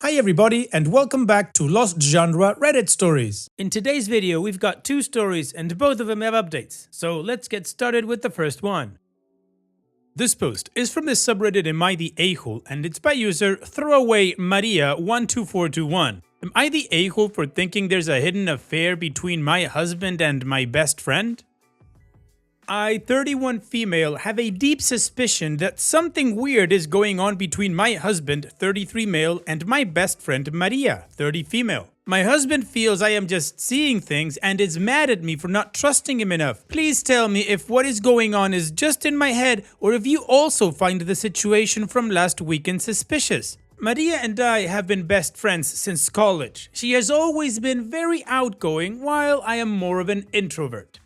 Hi everybody and welcome back to Lost Genre Reddit Stories. In today's video we've got two stories and both of them have updates, so let's get started with the first one. This post is from the subreddit Am I the A-hole and it's by user Throwaway Maria12421. Am I the a-hole for thinking there's a hidden affair between my husband and my best friend? I, 31 female, have a deep suspicion that something weird is going on between my husband, 33 male, and my best friend Maria, 30 female. My husband feels I am just seeing things and is mad at me for not trusting him enough. Please tell me if what is going on is just in my head or if you also find the situation from last weekend suspicious. Maria and I have been best friends since college. She has always been very outgoing while I am more of an introvert.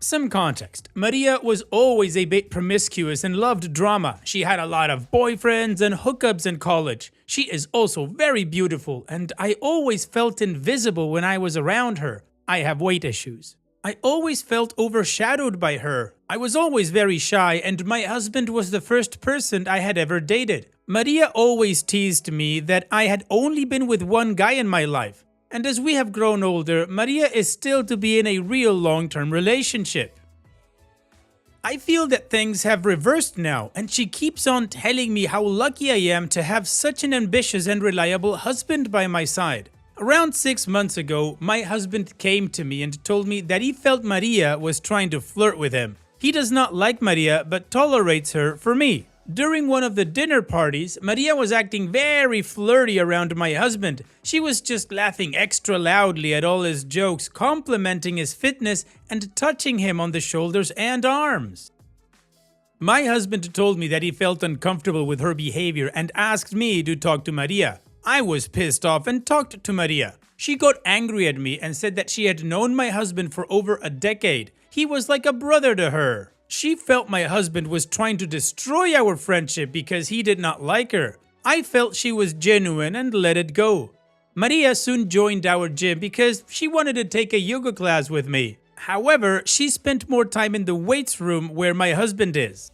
Some context. Maria was always a bit promiscuous and loved drama. She had a lot of boyfriends and hookups in college. She is also very beautiful and I always felt invisible when I was around her. I have weight issues. I always felt overshadowed by her. I was always very shy and my husband was the first person I had ever dated. Maria always teased me that I had only been with one guy in my life. And as we have grown older, Maria is still to be in a real long-term relationship. I feel that things have reversed now, and she keeps on telling me how lucky I am to have such an ambitious and reliable husband by my side. Around 6 months ago, my husband came to me and told me that he felt Maria was trying to flirt with him. He does not like Maria, but tolerates her for me. During one of the dinner parties, Maria was acting very flirty around my husband. She was just laughing extra loudly at all his jokes, complimenting his fitness and touching him on the shoulders and arms. My husband told me that he felt uncomfortable with her behavior and asked me to talk to Maria. I was pissed off and talked to Maria. She got angry at me and said that she had known my husband for over a decade. He was like a brother to her. She felt my husband was trying to destroy our friendship because he did not like her. I felt she was genuine and let it go. Maria soon joined our gym because she wanted to take a yoga class with me. However, she spent more time in the weights room where my husband is.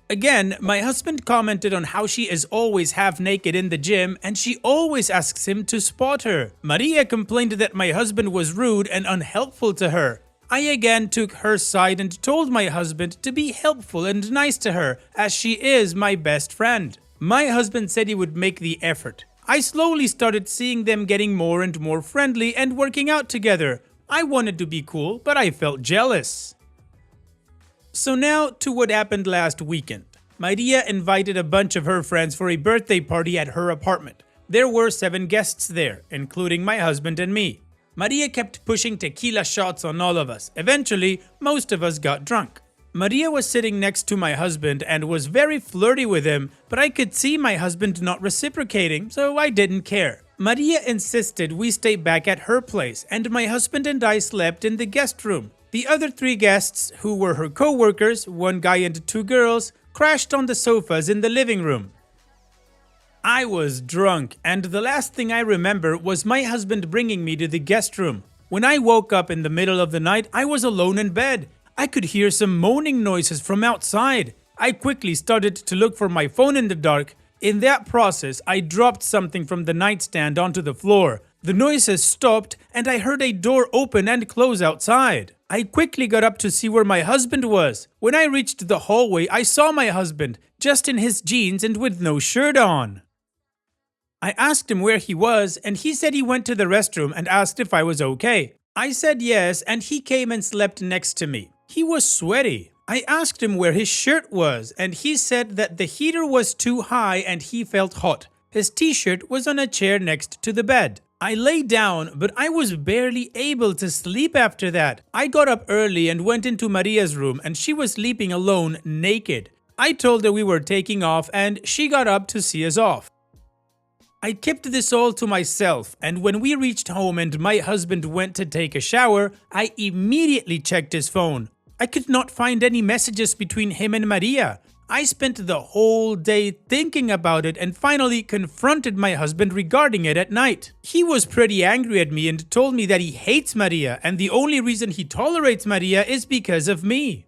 Again, my husband commented on how she is always half naked in the gym and she always asks him to spot her. Maria complained that my husband was rude and unhelpful to her. I again took her side and told my husband to be helpful and nice to her as she is my best friend. My husband said he would make the effort. I slowly started seeing them getting more and more friendly and working out together. I wanted to be cool, but I felt jealous. So now to what happened last weekend. Maria invited a bunch of her friends for a birthday party at her apartment. There were 7 guests there, including my husband and me. Maria kept pushing tequila shots on all of us. Eventually, most of us got drunk. Maria was sitting next to my husband and was very flirty with him, but I could see my husband not reciprocating, so I didn't care. Maria insisted we stay back at her place, and my husband and I slept in the guest room. The other 3 guests, who were her co-workers, 1 guy and 2 girls, crashed on the sofas in the living room. I was drunk, and the last thing I remember was my husband bringing me to the guest room. When I woke up in the middle of the night, I was alone in bed. I could hear some moaning noises from outside. I quickly started to look for my phone in the dark. In that process, I dropped something from the nightstand onto the floor. The noises stopped, and I heard a door open and close outside. I quickly got up to see where my husband was. When I reached the hallway, I saw my husband, just in his jeans and with no shirt on. I asked him where he was and he said he went to the restroom and asked if I was okay. I said yes and he came and slept next to me. He was sweaty. I asked him where his shirt was and he said that the heater was too high and he felt hot. His t-shirt was on a chair next to the bed. I lay down, but I was barely able to sleep after that. I got up early and went into Maria's room and she was sleeping alone, naked. I told her we were taking off and she got up to see us off. I kept this all to myself, and when we reached home and my husband went to take a shower, I immediately checked his phone. I could not find any messages between him and Maria. I spent the whole day thinking about it and finally confronted my husband regarding it at night. He was pretty angry at me and told me that he hates Maria and the only reason he tolerates Maria is because of me.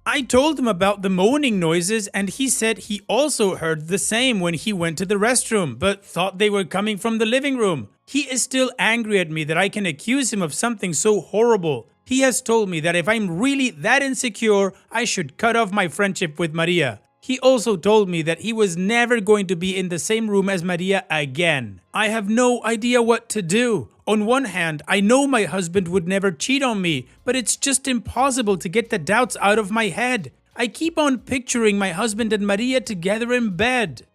I told him about the moaning noises and he said he also heard the same when he went to the restroom, but thought they were coming from the living room. He is still angry at me that I can accuse him of something so horrible. He has told me that if I'm really that insecure, I should cut off my friendship with Maria. He also told me that he was never going to be in the same room as Maria again. I have no idea what to do. On one hand, I know my husband would never cheat on me, but it's just impossible to get the doubts out of my head. I keep on picturing my husband and Maria together in bed.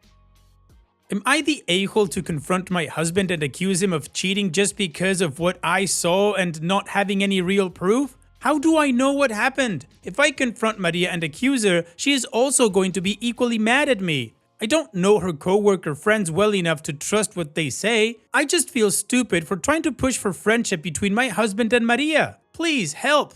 Am I the a-hole to confront my husband and accuse him of cheating just because of what I saw and not having any real proof? How do I know what happened? If I confront Maria and accuse her, she is also going to be equally mad at me. I don't know her co-worker friends well enough to trust what they say. I just feel stupid for trying to push for friendship between my husband and Maria. Please help.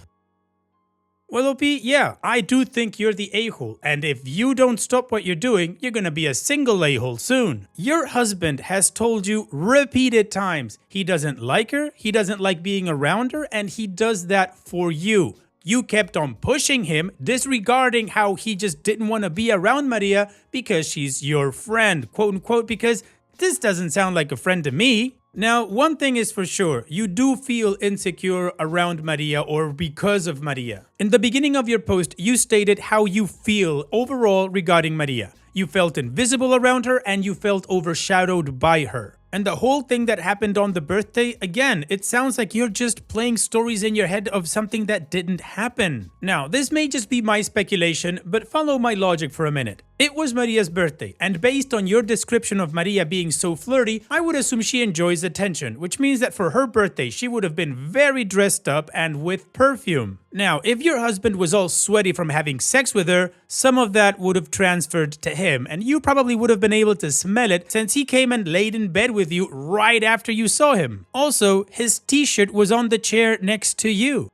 Well, OP, yeah, I do think you're the a-hole, and if you don't stop what you're doing, you're gonna be a single a-hole soon. Your husband has told you repeated times he doesn't like her, he doesn't like being around her, and he does that for you. You kept on pushing him, disregarding how he just didn't want to be around Maria because she's your friend, quote unquote, because this doesn't sound like a friend to me. Now, one thing is for sure, you do feel insecure around Maria or because of Maria. In the beginning of your post, you stated how you feel overall regarding Maria. You felt invisible around her and you felt overshadowed by her. And the whole thing that happened on the birthday, again, it sounds like you're just playing stories in your head of something that didn't happen. Now, this may just be my speculation, but follow my logic for a minute. It was Maria's birthday, and based on your description of Maria being so flirty, I would assume she enjoys attention, which means that for her birthday, she would have been very dressed up and with perfume. Now, if your husband was all sweaty from having sex with her, some of that would have transferred to him, and you probably would have been able to smell it since he came and laid in bed with you right after you saw him. Also, his t-shirt was on the chair next to you.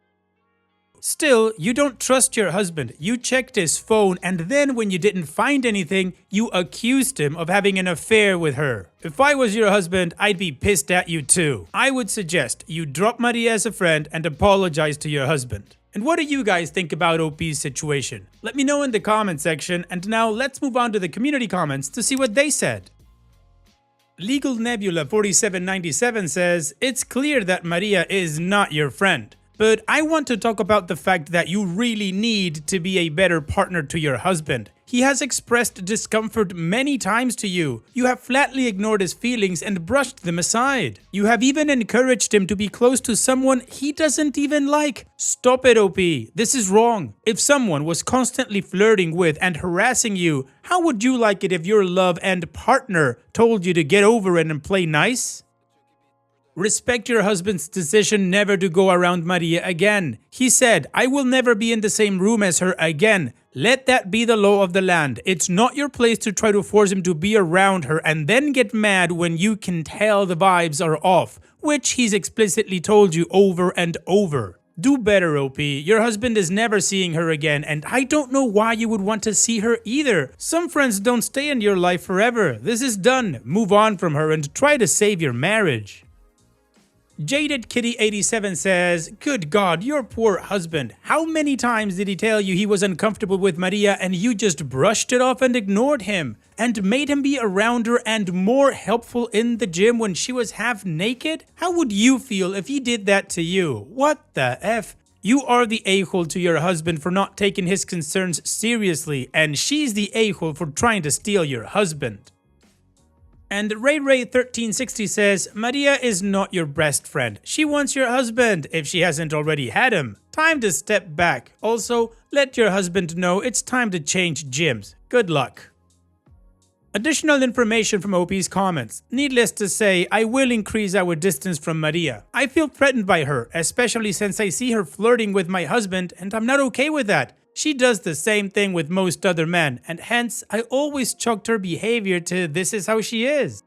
Still, you don't trust your husband. You checked his phone and then when you didn't find anything, you accused him of having an affair with her. If I was your husband, I'd be pissed at you too. I would suggest you drop Maria as a friend and apologize to your husband. And what do you guys think about OP's situation? Let me know in the comment section, and now let's move on to the community comments to see what they said. Legal Nebula 4797 says, "It's clear that Maria is not your friend. But I want to talk about the fact that you really need to be a better partner to your husband. He has expressed discomfort many times to you. You have flatly ignored his feelings and brushed them aside. You have even encouraged him to be close to someone he doesn't even like. Stop it, OP. This is wrong. If someone was constantly flirting with and harassing you, how would you like it if your love and partner told you to get over it and play nice? Respect your husband's decision never to go around Maria again. He said, 'I will never be in the same room as her again.' Let that be the law of the land. It's not your place to try to force him to be around her and then get mad when you can tell the vibes are off, which he's explicitly told you over and over. Do better, OP. Your husband is never seeing her again, and I don't know why you would want to see her either. Some friends don't stay in your life forever. This is done. Move on from her and try to save your marriage." Jaded Kitty 87 says, "Good God, your poor husband. How many times did he tell you he was uncomfortable with Maria and you just brushed it off and ignored him? And made him be around her and more helpful in the gym when she was half naked? How would you feel if he did that to you? What the F? You are the a-hole to your husband for not taking his concerns seriously, and she's the a-hole for trying to steal your husband." And RayRay1360 says, "Maria is not your best friend. She wants your husband if she hasn't already had him. Time to step back. Also, let your husband know it's time to change gyms. Good luck." Additional information from OP's comments. Needless to say, I will increase our distance from Maria. I feel threatened by her, especially since I see her flirting with my husband and I'm not okay with that. She does the same thing with most other men, and hence I always chalked her behavior to this is how she is.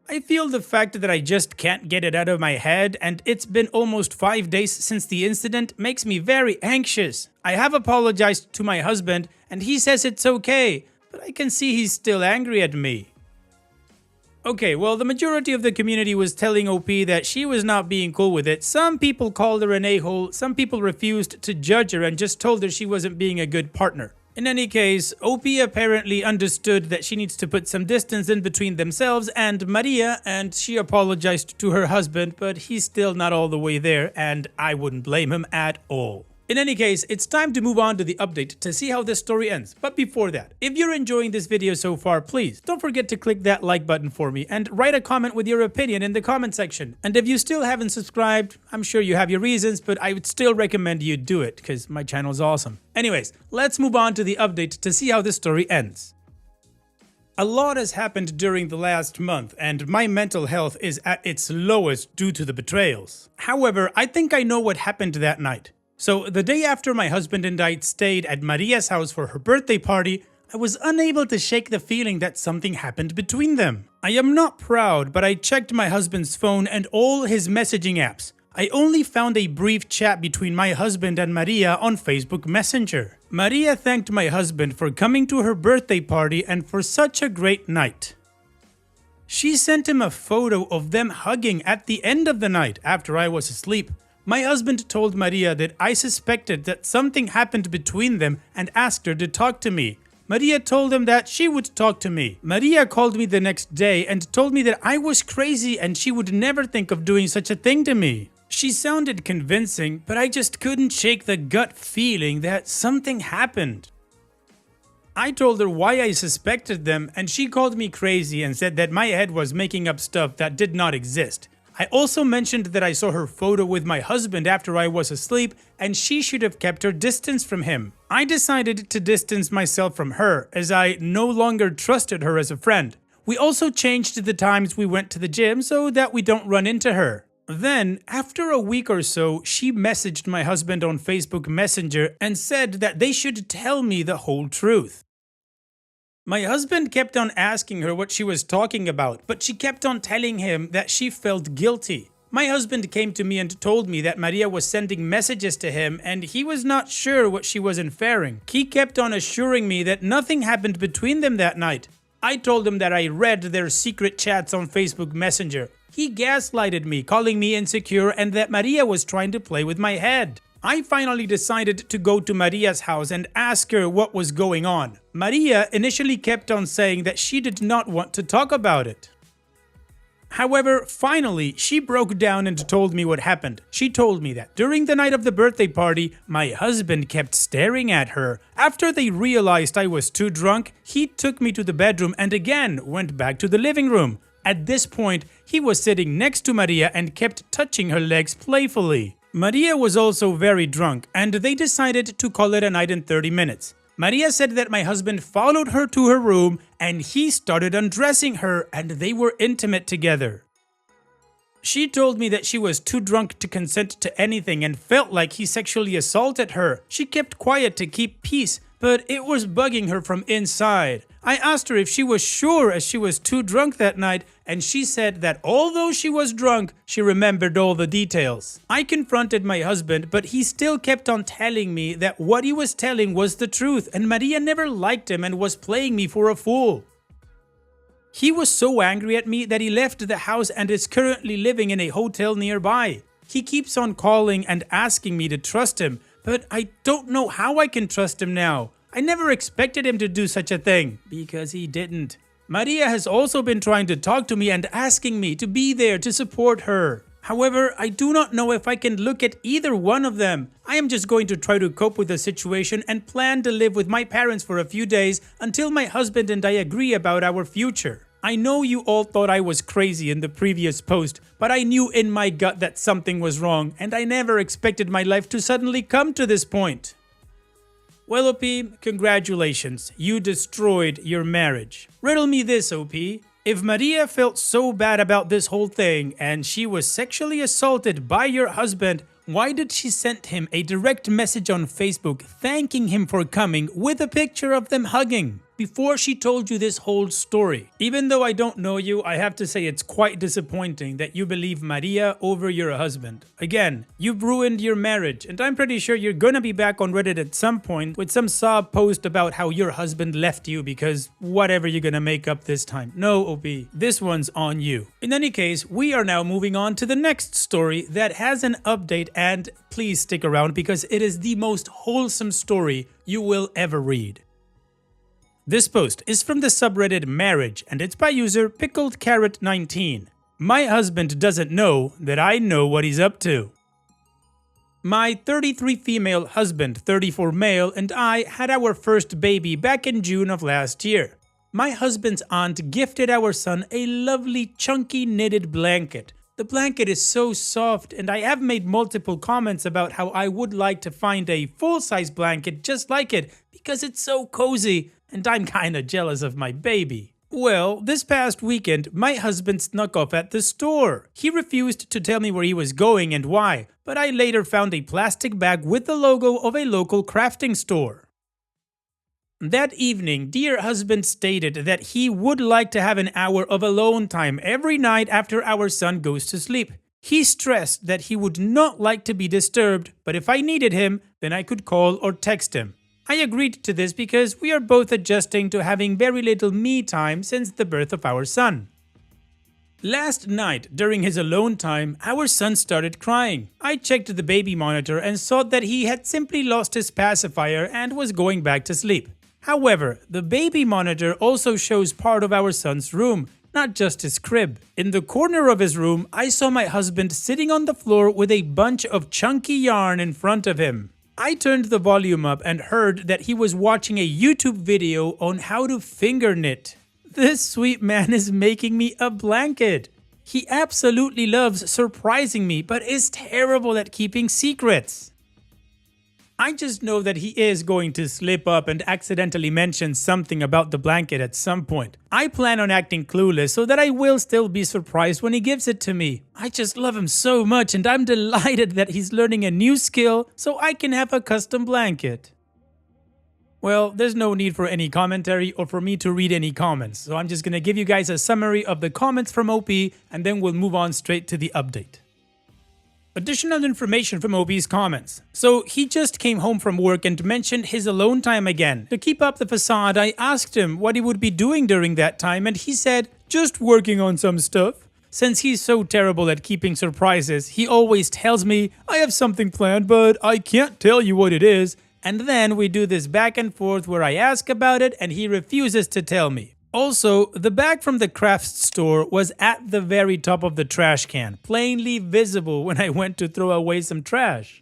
I feel the fact that I just can't get it out of my head, and it's been almost 5 days since the incident, makes me very anxious. I have apologized to my husband, and he says it's okay, but I can see he's still angry at me. Okay, well, the majority of the community was telling OP that she was not being cool with it. Some people called her an a-hole, some people refused to judge her and just told her she wasn't being a good partner. In any case, OP apparently understood that she needs to put some distance in between themselves and Maria, and she apologized to her husband, but he's still not all the way there, and I wouldn't blame him at all. In any case, it's time to move on to the update to see how this story ends. But before that, if you're enjoying this video so far, please don't forget to click that like button for me and write a comment with your opinion in the comment section. And if you still haven't subscribed, I'm sure you have your reasons, but I would still recommend you do it because my channel is awesome. Anyways, let's move on to the update to see how this story ends. A lot has happened during the last month, and my mental health is at its lowest due to the betrayals. However, I think I know what happened that night. So, the day after my husband and I stayed at Maria's house for her birthday party, I was unable to shake the feeling that something happened between them. I am not proud, but I checked my husband's phone and all his messaging apps. I only found a brief chat between my husband and Maria on Facebook Messenger. Maria thanked my husband for coming to her birthday party and for such a great night. She sent him a photo of them hugging at the end of the night after I was asleep. My husband told Maria that I suspected that something happened between them and asked her to talk to me. Maria told him that she would talk to me. Maria called me the next day and told me that I was crazy and she would never think of doing such a thing to me. She sounded convincing, but I just couldn't shake the gut feeling that something happened. I told her why I suspected them, and she called me crazy and said that my head was making up stuff that did not exist. I also mentioned that I saw her photo with my husband after I was asleep and she should have kept her distance from him. I decided to distance myself from her as I no longer trusted her as a friend. We also changed the times we went to the gym so that we don't run into her. Then, after a week or so, she messaged my husband on Facebook Messenger and said that they should tell me the whole truth. My husband kept on asking her what she was talking about, but she kept on telling him that she felt guilty. My husband came to me and told me that Maria was sending messages to him and he was not sure what she was inferring. He kept on assuring me that nothing happened between them that night. I told him that I read their secret chats on Facebook Messenger. He gaslighted me, calling me insecure and that Maria was trying to play with my head. I finally decided to go to Maria's house and ask her what was going on. Maria initially kept on saying that she did not want to talk about it. However, finally, she broke down and told me what happened. She told me that during the night of the birthday party, my husband kept staring at her. After they realized I was too drunk, he took me to the bedroom and again went back to the living room. At this point, he was sitting next to Maria and kept touching her legs playfully. Maria was also very drunk and they decided to call it a night in 30 minutes. Maria said that my husband followed her to her room and he started undressing her and they were intimate together. She told me that she was too drunk to consent to anything and felt like he sexually assaulted her. She kept quiet to keep peace, but it was bugging her from inside. I asked her if she was sure as she was too drunk that night, and she said that although she was drunk, she remembered all the details. I confronted my husband, but he still kept on telling me that what he was telling was the truth, and Maria never liked him and was playing me for a fool. He was so angry at me that he left the house and is currently living in a hotel nearby. He keeps on calling and asking me to trust him, but I don't know how I can trust him now. I never expected him to do such a thing, because he didn't. Maria has also been trying to talk to me and asking me to be there to support her. However, I do not know if I can look at either one of them. I am just going to try to cope with the situation and plan to live with my parents for a few days until my husband and I agree about our future. I know you all thought I was crazy in the previous post, but I knew in my gut that something was wrong, and I never expected my life to suddenly come to this point. Well, OP, congratulations, you destroyed your marriage. Riddle me this, OP. If Maria felt so bad about this whole thing and she was sexually assaulted by your husband, why did she send him a direct message on Facebook thanking him for coming with a picture of them hugging? before she told you this whole story. Even though I don't know you, I have to say it's quite disappointing that you believe Maria over your husband. Again, you've ruined your marriage, and I'm pretty sure you're gonna be back on Reddit at some point with some sob post about how your husband left you because whatever you're gonna make up this time. No, OP, this one's on you. In any case, we are now moving on to the next story that has an update, and please stick around because it is the most wholesome story you will ever read. This post is from the subreddit Marriage, and it's by user PickledCarrot19. My husband doesn't know that I know what he's up to. My 33 female husband, 34 male, and I had our first baby back in June of last year. My husband's aunt gifted our son a lovely chunky knitted blanket. The blanket is so soft, and I have made multiple comments about how I would like to find a full-size blanket just like it because it's so cozy, and I'm kinda jealous of my baby. Well, this past weekend, my husband snuck off at the store. He refused to tell me where he was going and why, but I later found a plastic bag with the logo of a local crafting store. That evening, dear husband stated that he would like to have an hour of alone time every night after our son goes to sleep. He stressed that he would not like to be disturbed, but if I needed him, then I could call or text him. I agreed to this because we are both adjusting to having very little me time since the birth of our son. Last night, during his alone time, our son started crying. I checked the baby monitor and saw that he had simply lost his pacifier and was going back to sleep. However, the baby monitor also shows part of our son's room, not just his crib. In the corner of his room, I saw my husband sitting on the floor with a bunch of chunky yarn in front of him. I turned the volume up and heard that he was watching a YouTube video on how to finger knit. This sweet man is making me a blanket. He absolutely loves surprising me, but is terrible at keeping secrets. I just know that he is going to slip up and accidentally mention something about the blanket at some point. I plan on acting clueless so that I will still be surprised when he gives it to me. I just love him so much, and I'm delighted that he's learning a new skill so I can have a custom blanket. Well, there's no need for any commentary or for me to read any comments, so I'm just gonna give you guys a summary of the comments from OP and then we'll move on straight to the update. Additional information from OP's comments. So he just came home from work and mentioned his alone time again. To keep up the facade, I asked him what he would be doing during that time, and he said, just working on some stuff. Since he's so terrible at keeping surprises, he always tells me, I have something planned, but I can't tell you what it is. And then we do this back and forth where I ask about it and he refuses to tell me. Also, the bag from the crafts store was at the very top of the trash can, plainly visible when I went to throw away some trash.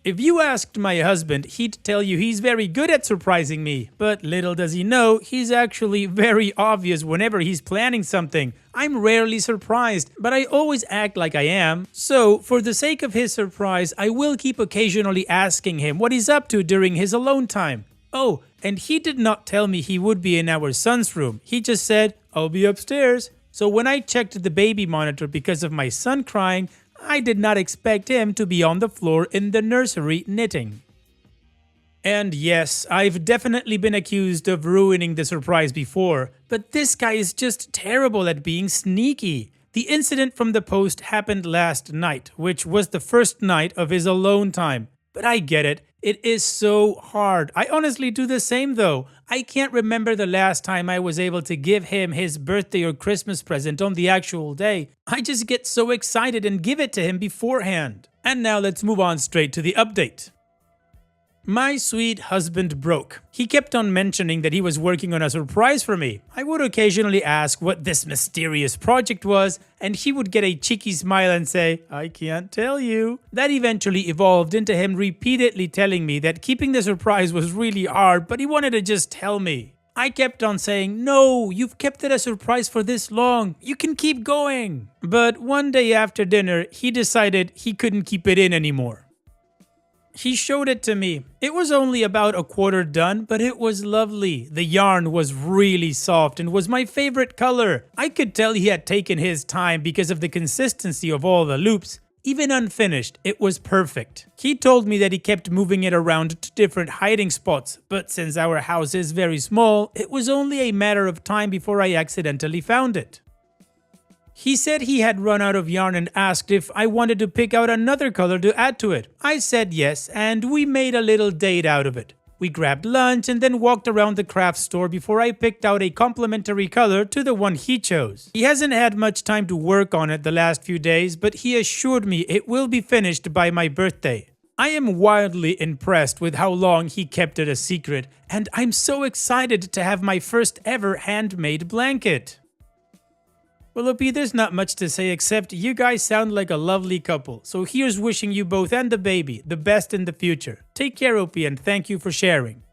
If you asked my husband, he'd tell you he's very good at surprising me, but little does he know, he's actually very obvious whenever he's planning something. I'm rarely surprised, but I always act like I am. So, for the sake of his surprise, I will keep occasionally asking him what he's up to during his alone time. Oh, and he did not tell me he would be in our son's room. He just said, I'll be upstairs. So when I checked the baby monitor because of my son crying, I did not expect him to be on the floor in the nursery knitting. And yes, I've definitely been accused of ruining the surprise before, but this guy is just terrible at being sneaky. The incident from the post happened last night, which was the first night of his alone time. But I get it. It is so hard. I honestly do the same though. I can't remember the last time I was able to give him his birthday or Christmas present on the actual day. I just get so excited and give it to him beforehand. And now let's move on straight to the update. My sweet husband broke. He kept on mentioning that he was working on a surprise for me. I would occasionally ask what this mysterious project was, and he would get a cheeky smile and say, I can't tell you. That eventually evolved into him repeatedly telling me that keeping the surprise was really hard, but he wanted to just tell me. I kept on saying, no, you've kept it a surprise for this long. You can keep going. But one day after dinner, he decided he couldn't keep it in anymore. He showed it to me. It was only about a quarter done, but it was lovely. The yarn was really soft and was my favorite color. I could tell he had taken his time because of the consistency of all the loops. Even unfinished, it was perfect. He told me that he kept moving it around to different hiding spots, but since our house is very small, it was only a matter of time before I accidentally found it. He said he had run out of yarn and asked if I wanted to pick out another color to add to it. I said yes, and we made a little date out of it. We grabbed lunch and then walked around the craft store before I picked out a complementary color to the one he chose. He hasn't had much time to work on it the last few days, but he assured me it will be finished by my birthday. I am wildly impressed with how long he kept it a secret, and I'm so excited to have my first ever handmade blanket. Well, Opie, there's not much to say except you guys sound like a lovely couple, so here's wishing you both and the baby the best in the future. Take care, Opie, and thank you for sharing.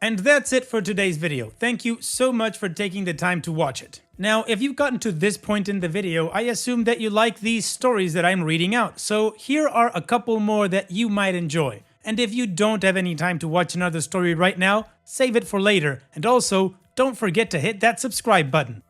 And that's it for today's video. Thank you so much for taking the time to watch it. Now, if you've gotten to this point in the video, I assume that you like these stories that I'm reading out, so here are a couple more that you might enjoy. And if you don't have any time to watch another story right now, save it for later, and also, don't forget to hit that subscribe button.